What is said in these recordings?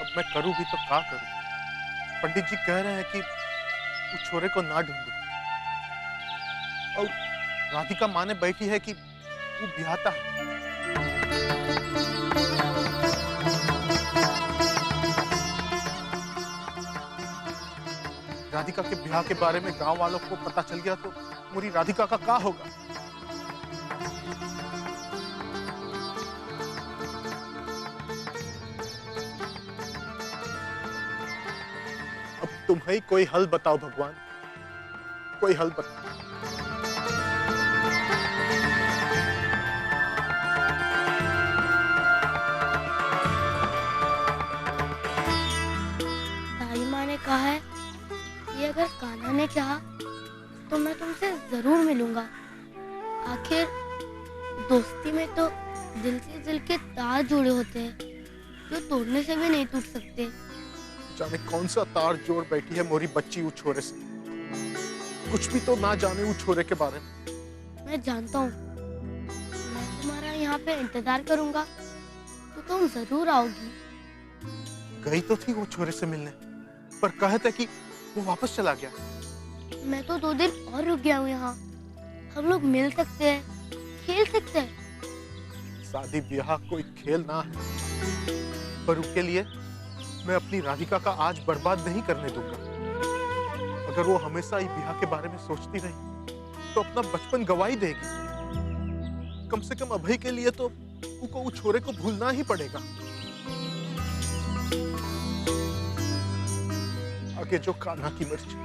अब मैं करूं भी तो क्या करूं? पंडित जी कह रहे हैं कि उस छोरे को ना ढूंढो, और राधिका माने बैठी है कि वो ब्याहता है। राधिका के ब्याह के बारे में गांव वालों को पता चल गया तो पूरी राधिका का क्या होगा? अब तुम्हें ही कोई हल बताओ भगवान, कोई हल बताओ। दाई माँ ने कहा है कि अगर कान्हा ने चाहा तो मैं तुमसे जरूर मिलूंगा। आखिर दोस्ती में तो दिल से दिल के तार जुड़े होते हैं जो तोड़ने से भी नहीं टूट सकते। जाने कौन सा तार जोड़ बैठी है मोरी बच्ची उस छोरे से। कुछ भी तो ना जाने उस छोरे के बारे में। मैं जानता हूँ, मैं तुम्हारा यहाँ पे इंतजार करूंगा तो तुम जरूर आओगी। गई तो थी वो छोरे से मिलने, पर कहते कि वो वापस चला गया। मैं तो 2 दिन और रुक गया हूँ यहाँ। हम लोग मिल सकते हैं, खेल सकते हैं। शादी ब्याह कोई खेल ना है, पर उसके लिए मैं अपनी राधिका का आज बर्बाद नहीं करने दूंगा। अगर वो हमेशा ही ब्याह के बारे में सोचती रही तो अपना बचपन गवाई देगी। कम से कम अभय के लिए तो उसको उस छोरे को भूलना ही पड़ेगा। आगे जो कान्हा की मर्जी।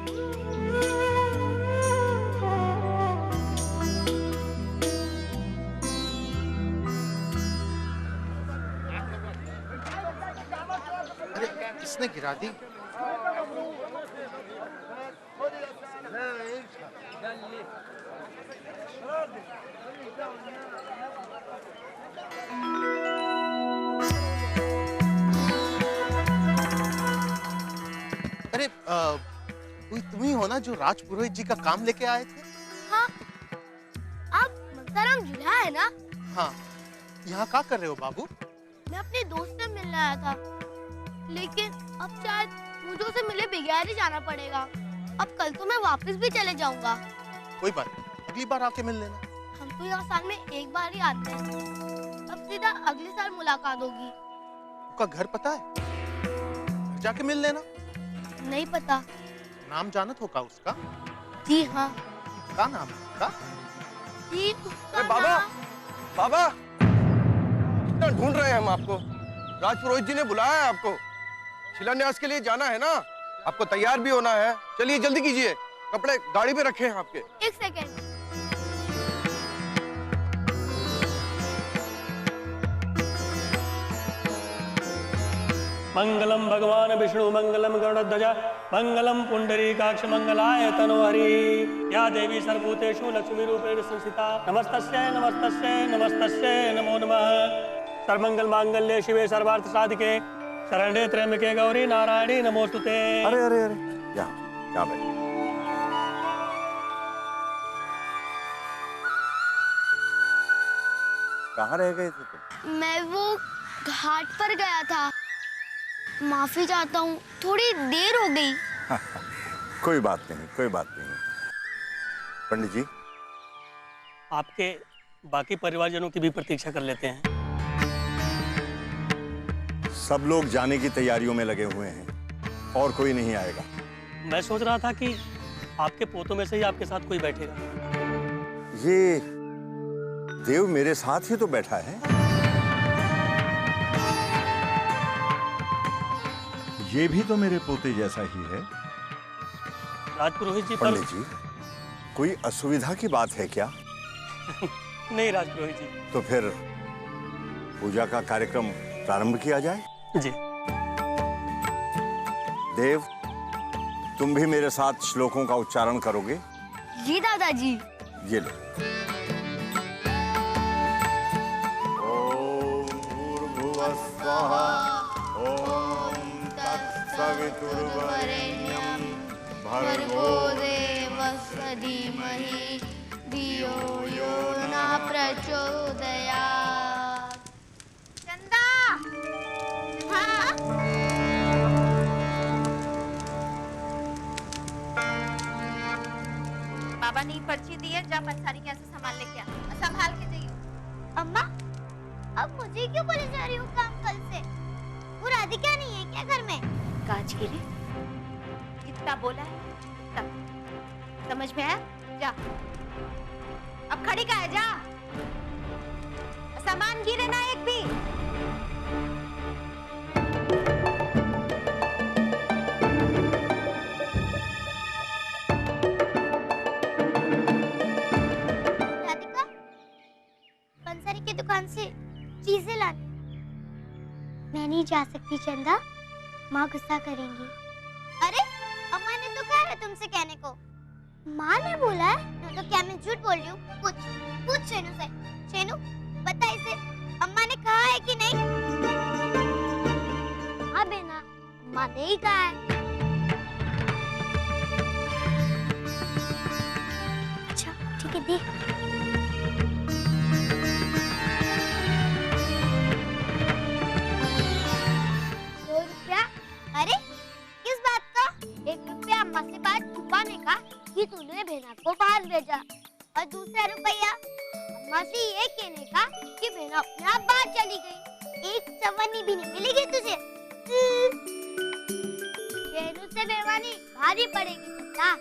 अरे किसने गिरा दी? अरे कोई तुम ही हो ना जो राज पुरोहित जी का काम लेके आए थे? हाँ, आप मंसाराम जुड़ा है ना? हाँ, यहाँ क्या कर रहे हो बाबू? मैं अपने दोस्त से मिलने आया था, लेकिन अब शायद मुझे उसे मिले बगैर ही जाना पड़ेगा। अब कल तो मैं वापस भी चले जाऊंगा। कोई बात नहीं, अगली बार आके मिल लेना। हम तो यहाँ साल में एक बार ही आते हैं। अब सीधा अगले साल मुलाकात होगी। उसका घर पता है? घर जाके मिल लेना। नहीं पता। नाम जानत हो का उसका? जी हाँ। क्या नाम है उसका? जी उसका बाबा, नाम... बाबा, कितना ढूंढ रहे हैं हम आपको। राज पुरोहित जी ने बुलाया है आपको। शिलान्यास के लिए जाना है ना, आपको तैयार भी होना है। चलिए जल्दी कीजिए, कपड़े गाड़ी पे रखे हैं आपके। 1 सेकेंड। मंगलम भगवान विष्णु मंगलम गरुड़ध्वज मंगलम पुंडरीकाक्ष मंगलाय तनोहरि। या देवी सर्वभूतेषु लक्ष्मी रूपेण संस्थिता नमस्तस्यै नमस्तस्यै नमस्तस्यै नमो नमः। सर्वमंगल मांगल्ये शिवे सर्वार्थ साधिके शरण्ये त्र्यंबके गौरी नारायणी नमोस्तुते। अरे अरे अरे, यहाँ बैठ। कहाँ रह गए थे तुम? मैं वो घाट पर गया था। माफी चाहता हूँ, थोड़ी देर हो गई। कोई बात नहीं, कोई बात नहीं। पंडित जी, आपके बाकी परिवारजनों की भी प्रतीक्षा कर लेते हैं। सब लोग जाने की तैयारियों में लगे हुए हैं और कोई नहीं आएगा। मैं सोच रहा था कि आपके पोतों में से ही आपके साथ कोई बैठेगा। ये देव मेरे साथ ही तो बैठा है। ये भी तो मेरे पोते जैसा ही है। राजपुरोहित जी पर... पंडित जी, कोई असुविधा की बात है क्या? नहीं राजपुरोहित जी। तो फिर पूजा का कार्यक्रम प्रारंभ किया जाए। जी। देव, तुम भी मेरे साथ श्लोकों का उच्चारण करोगे? जी दादाजी। ये लो। ओम भूर्भुवः स्वः, ओम तत्सवितुर्वरेण्यं, भर्गो देवस्य धीमहि धियो यो नः प्रचोदयात्। चंदा, हाँ? बाबा ने पर्ची दी है, जा पंसारी के ऐसे संभाल लेके आ, संभाल के जाइयो। अम्मा, अब मुझे क्यों बोले जा रही हो काम कल से? वो राधिका नहीं है क्या घर में? काज गिरी, कितना बोला है तब समझ में आया? जा, अब खड़ी का है, जा, सामान गिरे ना एक भी। राधिका, पंसारी की दुकान से चीजें लानी। मैं नहीं जा सकती चंदा, माँ गुस्सा करेंगी। अरे अम्मा ने तो कहा है तुमसे कहने को। माँ ने बोला है तो क्या मैं झूठ बोल रही हूँ? पूछ शेनू से। शेनू, बता इसे, अम्मा ने कहा है कि नहीं? हाँ बेना, माँ ने ही कहा है। अच्छा ठीक है, दे। अरे किस बात का? 1 रुपया अम्मा से बात छुपाने का कि तूने बहना को बाहर भेजा, और दूसरा रुपया अम्मा से ये कहने का कि बहना अपने आप बाहर चली गई। एक चवन्नी भी नहीं मिलेगी तुझे। शेरू से बेईमानी भारी पड़ेगी चंदा।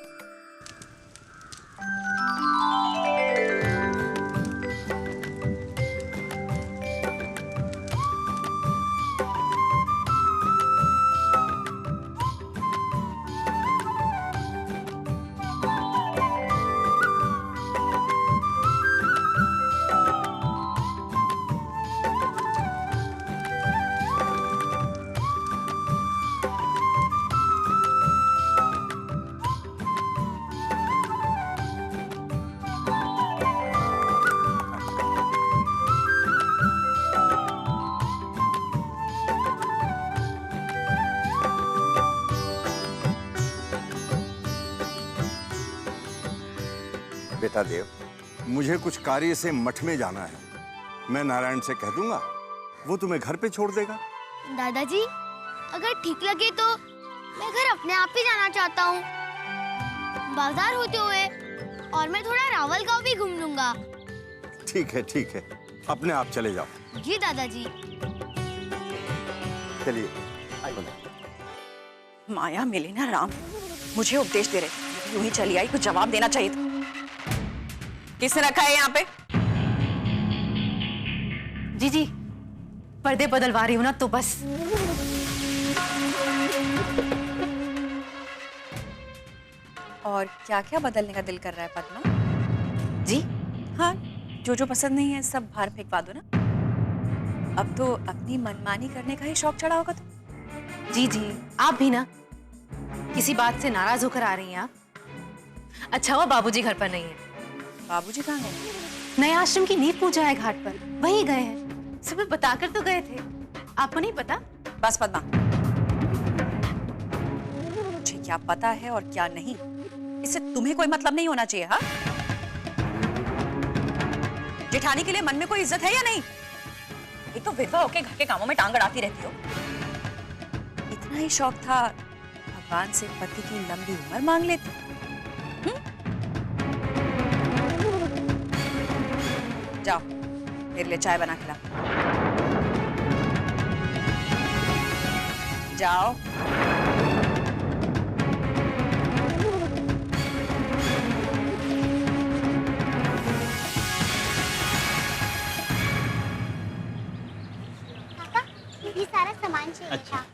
बेटा देव, मुझे कुछ कार्य से मठ में जाना है। मैं नारायण से कह दूंगा, वो तुम्हें घर पे छोड़ देगा। दादाजी, अगर ठीक लगे तो मैं घर अपने आप ही जाना चाहता हूँ, बाजार होते हुए, और मैं थोड़ा रावल गांव भी घूम लूंगा। ठीक है, अपने आप चले जाओ। जी दादाजी। चलिए। माया मिली ना राम, मुझे उपदेश दे रहे, यूं ही चली आई, कुछ जवाब देना चाहिए था। किसने रखा है यहाँ पे? जी पर्दे बदलवा रही हूँ ना, तो बस। और क्या क्या बदलने का दिल कर रहा है पद्मा? जी हाँ, जो पसंद नहीं है सब बाहर फेंकवा दो ना। अब तो अपनी मनमानी करने का ही शौक चढ़ा होगा तो। जी आप भी ना किसी बात से नाराज होकर आ रही हैं आप। अच्छा हुआ बाबूजी घर पर नहीं है। बाबूजी कहाँ गए? नए आश्रम की नींव पूजा है घाट पर, वहीं गए हैं। सुबह बताकर तो गए थे, आपको नहीं पता? बस पद्मा, मुझे क्या पता है और क्या नहीं, इससे तुम्हें कोई मतलब नहीं होना चाहिए। हाँ, जेठानी के लिए मन में कोई इज्जत है या नहीं? ये तो विधवा होके घर के कामों में टांग अड़ाती रहती हो। इतना ही शौक था, भगवान से पति की लंबी उम्र मांग लेती। जाओ, मेरे लिए चाय बना के लाओ। जाओ। पापा, ये सारा सामान चाहिए था।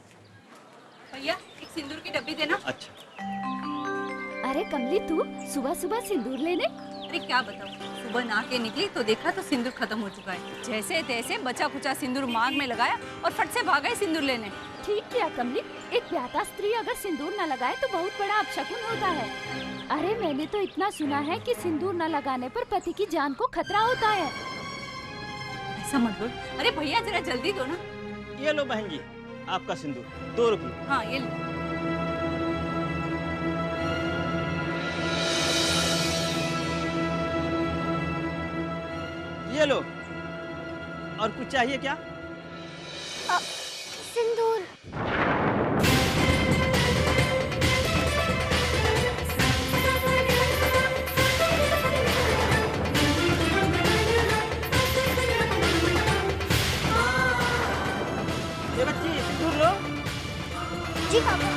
भैया, एक सिंदूर की डब्बी देना। अच्छा। अरे कमली, तू सुबह सुबह सिंदूर लेने? अरे क्या बताऊं, सुबह नहा के निकली तो देखा तो सिंदूर खत्म हो चुका है। जैसे तैसे बचा कुचा सिंदूर मांग में लगाया और फट से भागा ही सिंदूर लेने। ठीक किया कमली, एक ब्याता स्त्री अगर सिंदूर न लगाए तो बहुत बड़ा अपशकुन होता है। अरे मैंने तो इतना सुना है कि सिंदूर न लगाने पर पति की जान को खतरा होता है। ऐसा मत बोल। अरे भैया जरा जल्दी दो ना। ये लो बहन जी, आपका सिंदूर 2 रुपये। हाँ ये लो। ये लो। और कुछ चाहिए क्या? सिंदूर। ये बच्ची सिंदूर लो। जी पापा।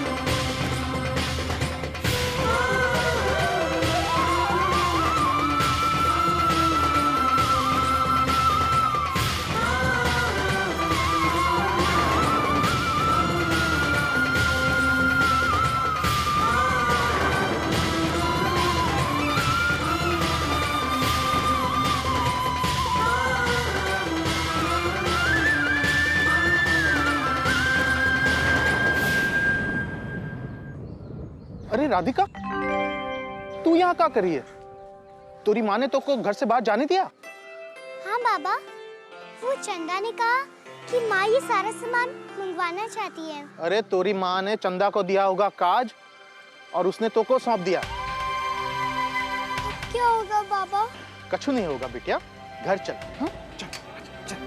अरे राधिका, तू यहाँ क्या कर रही है? तेरी माँ ने तो को घर से बाहर जाने दिया? हाँ बाबा, वो चंदा ने कहा कि माँ ये सारा सामान मंगवाना चाहती है। अरे तेरी माँ ने चंदा को दिया होगा काज और उसने तो को सौंप दिया। क्या होगा बाबा? कछु नहीं होगा बेटिया, घर चल। हाँ? चल, चल।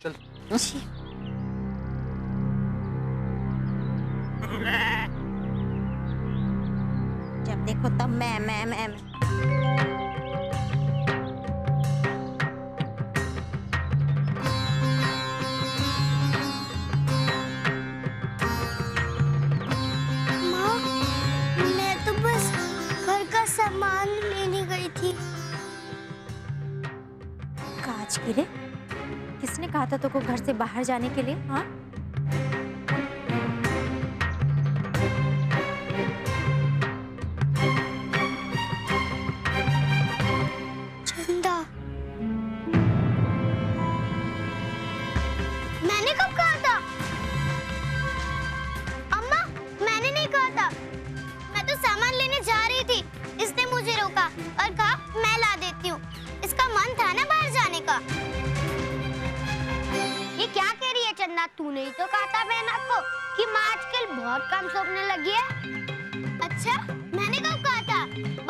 चल। जब देखो तब मैं माँ, मैं तो बस घर का सामान लेने गई थी। काज की रे, किसने कहा था तुमको घर से बाहर जाने के लिए? हाँ, चंदा। मैंने कब कहा था? अम्मा, मैंने नहीं कहा था। मैं तो सामान लेने जा रही थी, इसने मुझे रोका और कहा मैं ला देती हूँ। इसका मन था ना बाहर जाने का। ये क्या कह रही है चंदा? तूने ही तो कहा था बहना को कि माँ आजकल बहुत कम सोने लगी है। अच्छा, मैंने कब कहा था?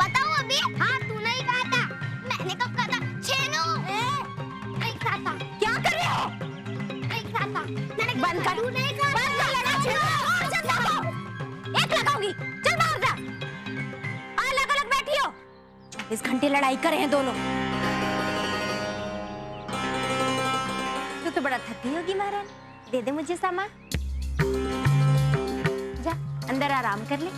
बताओ अभी। हाँ, तूने ही कहा था। मैंने कब कहा था? छेनू, नहीं कहा था। क्या कर रहे हो? नहीं कहा था। मैंने बंद कर। तूने ही कहा था। बंद कर लेना छेनू। चंदा को एक लगाऊंगी। चल बाहर जा। अलग अलग बैठी हो। 24 घंटे लड़ाई करे हैं दोनों। तो बड़ा थकी होगी महारानी, दे दे मुझे सामान। जा अंदर आराम कर ले।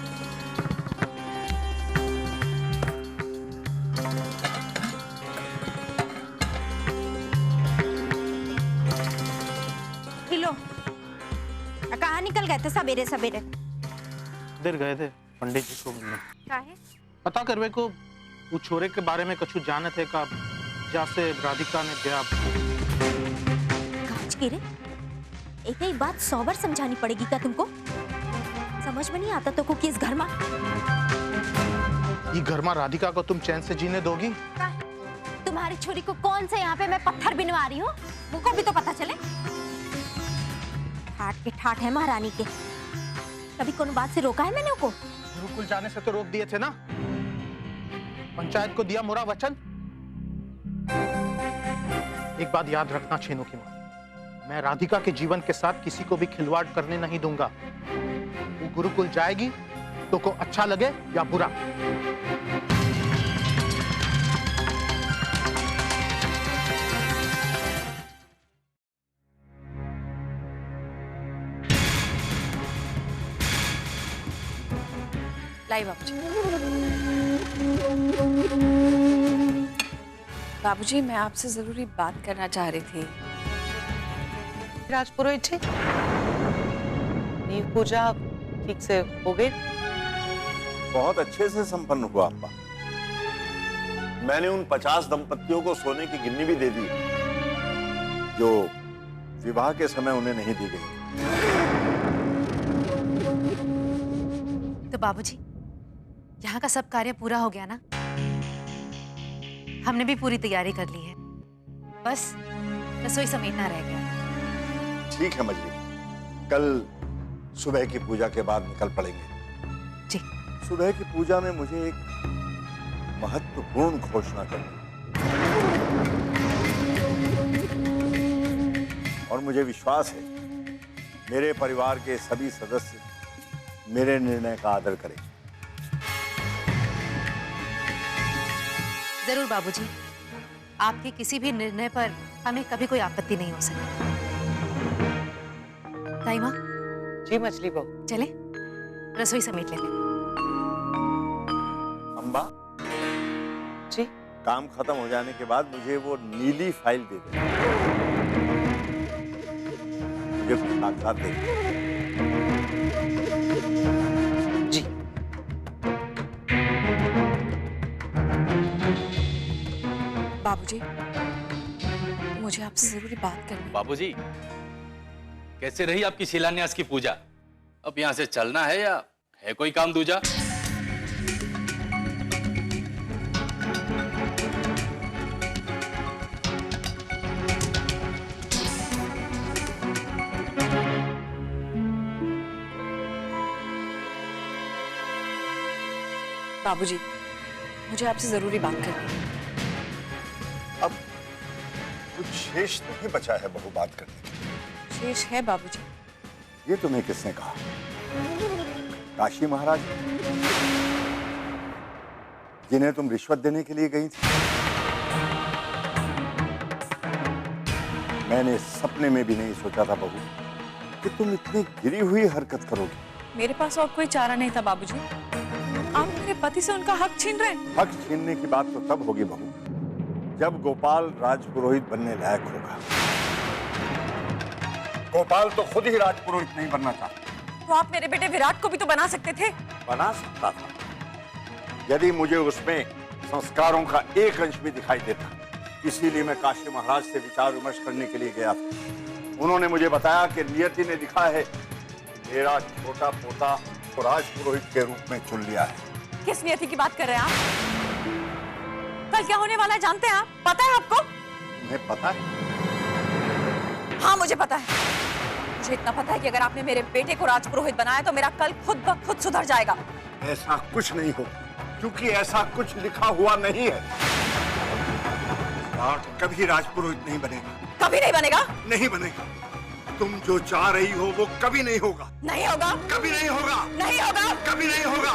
लो, कहाँ निकल गए थे सवेरे सवेरे? इधर गए थे पंडित जी को मिलने। क्या है? पता करवे को वो छोरे के बारे में कछु जाने थे का जैसे राधिका ने ब्याह। की रे, एक ही बात 100 बार समझानी पड़ेगी क्या तुमको? समझ में नहीं आता तो को किस घर में? ये घर में राधिका को तुम चैन से जीने दोगी? तुम्हारी छोरी को कौन से यहाँ पे मैं पत्थर बिनवा रही हूँ, मुझको भी तो पता चले। ठाट के ठाट है महारानी के। कभी कोनो बात से रोका है मैंने उनको? गुरुकुल जाने से तो रोक दिए थे ना। पंचायत को दिया मोरा वचन। एक बात याद रखना छेनू की माँ, मैं राधिका के जीवन के साथ किसी को भी खिलवाड़ करने नहीं दूंगा। वो गुरुकुल जाएगी तो को अच्छा लगे या बुरा। लाई बाबूजी। बाबूजी, मैं आपसे जरूरी बात करना चाह रही थी। राजपुरोहित जी, नींव पूजा ठीक से हो गई? बहुत अच्छे से संपन्न हुआ अब्बा। मैंने उन 50 दंपतियों को सोने की गिन्नी भी दे दी जो विवाह के समय उन्हें नहीं दी गई। तो बाबूजी, यहाँ का सब कार्य पूरा हो गया ना? हमने भी पूरी तैयारी कर ली है, बस रसोई समेटना रह गया। ठीक है मजली, कल सुबह की पूजा के बाद निकल पड़ेंगे। जी। सुबह की पूजा में मुझे एक महत्वपूर्ण घोषणा करनी और मुझे विश्वास है मेरे परिवार के सभी सदस्य मेरे निर्णय का आदर करें। जरूर बाबूजी, आपके किसी भी निर्णय पर हमें कभी कोई आपत्ति नहीं हो सकती। ताई माँ। जी मछली बहू। चले रसोई समेट लेते। अम्बा जी। काम खत्म हो जाने के बाद मुझे वो नीली फाइल दे दे। मुझे कुछ कागजात दे दे। जी। बाबूजी, मुझे आपसे जरूरी बात करनी है। बाबूजी, कैसे रही आपकी शिलान्यास की पूजा? अब यहाँ से चलना है या है कोई काम दूजा? बाबूजी, मुझे आपसे जरूरी बात करनी है। अब कुछ शेष नहीं बचा है बहू बात करने के लिए। शेष है बाबूजी। ये तुम्हें किसने कहा? काशी महाराज, जिन्हें तुम रिश्वत देने के लिए गई थी? मैंने सपने में भी नहीं सोचा था बहू कि तुम इतनी गिरी हुई हरकत करोगी। मेरे पास और कोई चारा नहीं था बाबूजी। आप मेरे पति से उनका हक छीन रहे हैं। हक छीनने की बात तो तब होगी बहू जब गोपाल राजपुरोहित बनने लायक होगा। गोपाल तो खुद ही राजपुरोहित नहीं बनना चाहता। तो आप मेरे बेटे विराट को भी तो बना सकते थे। बना सकता था यदि मुझे उसमें संस्कारों का एक अंश भी दिखाई देता। इसीलिए मैं काशी महाराज से विचार विमर्श करने के लिए गया था। उन्होंने मुझे बताया कि नियति ने लिखा है मेरा छोटा पोता को राजपुरोहित के रूप में चुन लिया है। किस नियति की बात कर रहे हैं आप? कल क्या होने वाला है जानते हैं आप? पता है आपको? तुम्हें पता है? हाँ, मुझे पता है। मुझे इतना पता है कि अगर आपने मेरे बेटे को राजपुरोहित बनाया तो मेरा कल खुद ब खुद सुधर जाएगा। ऐसा कुछ नहीं होगा क्योंकि ऐसा कुछ लिखा हुआ नहीं है। कभी राजपुरोहित नहीं बनेगा। कभी नहीं बनेगा? नहीं बनेगा। तुम जो चाह रही हो वो कभी नहीं होगा। नहीं होगा। कभी नहीं होगा। नहीं होगा। कभी नहीं होगा।